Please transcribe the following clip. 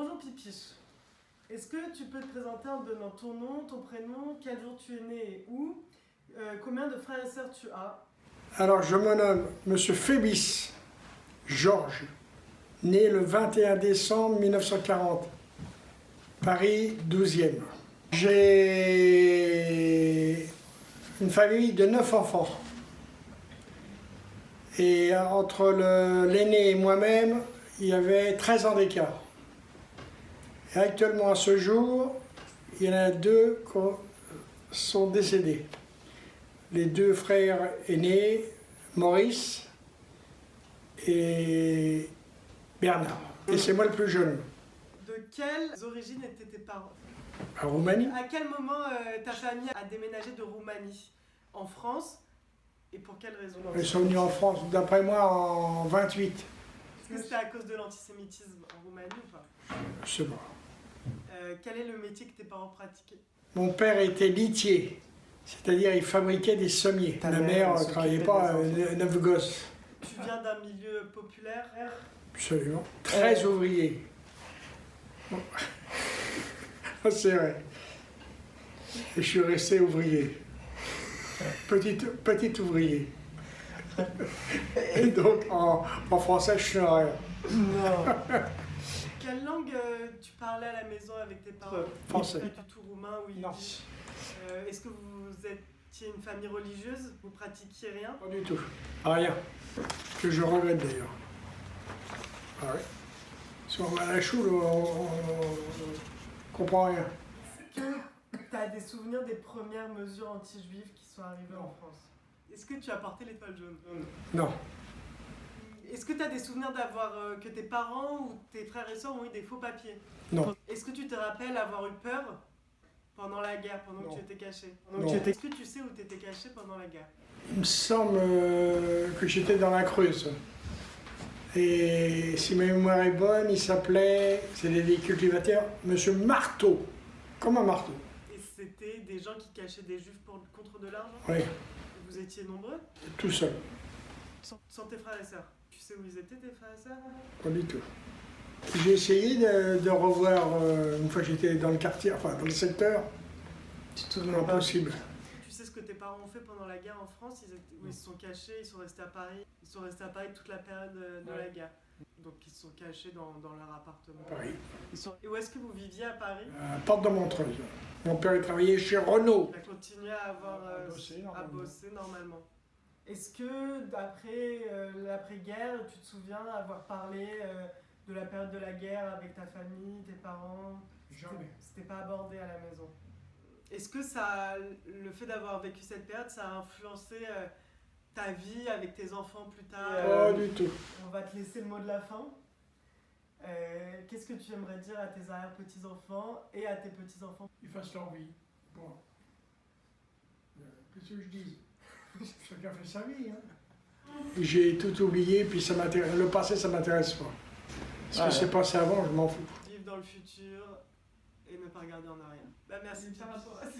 Bonjour Pipiche. Est-ce que tu peux te présenter en donnant ton nom, ton prénom, quel jour tu es né et où, combien de frères et sœurs tu as? Alors, je me nomme Monsieur Phébis Georges, né le 21 décembre 1940, Paris 12e. J'ai une famille de 9 enfants. Et entre l'aîné et moi-même, il y avait 13 ans d'écart. Et actuellement, à ce jour, il y en a 2 qui sont décédés. Les 2 frères aînés, Maurice et Bernard. Et c'est moi le plus jeune. De quelles origines étaient tes parents? À Roumanie. À quel moment ta famille a déménagé de Roumanie en France et pour quelle raison? Ils sont venus en France, d'après moi, en 28. Est-ce que c'était à cause de l'antisémitisme en Roumanie ou pas? Je sais pas. Quel est le métier que tes parents pratiquaient? Mon père était litier, c'est-à-dire il fabriquait des sommiers. Ma mère ne travaillait pas, 9 gosses. Tu viens d'un milieu populaire? Absolument. Très ouvrier. Bon. C'est vrai. Et je suis resté ouvrier. Petit ouvrier. Et donc en français, je suis rien. Non. Quelle langue tu parlais à la maison avec tes parents? Français. Pas du tout roumain ou Non. yiddish. Est-ce que vous étiez une famille religieuse? Vous pratiquiez rien? Pas du tout. Rien. Que je regrette d'ailleurs. Ah ouais. Si on va à la choule, on comprend rien. Est-ce que tu as des souvenirs des premières mesures anti-juives qui sont arrivées en France? Est-ce que tu as porté l'étoile jaune? Non. Est-ce que tu as des souvenirs d'avoir que tes parents ou tes frères et sœurs ont eu des faux papiers? Non. Est-ce que tu te rappelles avoir eu peur pendant la guerre, pendant Non. que tu étais caché? Non. Est-ce que tu sais où tu étais caché pendant la guerre? Il me semble que j'étais dans la Creuse. Et si ma mémoire est bonne, il s'appelait, c'est des cultivateurs, Monsieur Marteau. Comme un marteau. Et c'était des gens qui cachaient des juifs contre de l'argent? Oui, Vous étiez nombreux? tout seul. Sans tes frères et sœurs? Tu sais où ils étaient tes frères et sœurs? Pas du tout. J'ai essayé de revoir, une fois que j'étais dans le quartier, enfin dans le secteur, C'est impossible. Tu sais ce que tes parents ont fait pendant la guerre en France? Ils se sont cachés, ils sont restés à Paris. Ils sont restés à Paris toute la période de la guerre. Donc ils se sont cachés dans leur appartement. Paris. Et où est-ce que vous viviez à Paris? Porte de Montreuil. Mon père il travaillait chez Renault. Tu as continué à avoir À à bosser normalement. Est-ce que d'après l'après-guerre, tu te souviens avoir parlé de la période de la guerre avec ta famille, tes parents? Jamais. C'était pas abordé à la maison. Est-ce que le fait d'avoir vécu cette période, ça a influencé ta vie avec tes enfants plus tard? Pas du tout. On va te laisser le mot de la fin. Qu'est-ce que tu aimerais dire à tes arrière-petits-enfants et à tes petits-enfants? Ils fassent leur vie. Bon. Qu'est-ce que je dis? Chacun fait sa vie. Hein. J'ai tout oublié, puis ça m'intéresse. Le passé, ça m'intéresse pas. Ce qui s'est passé avant, je m'en fous. Vivre dans le futur et ne pas regarder en arrière. Bah merci par rapport à ça.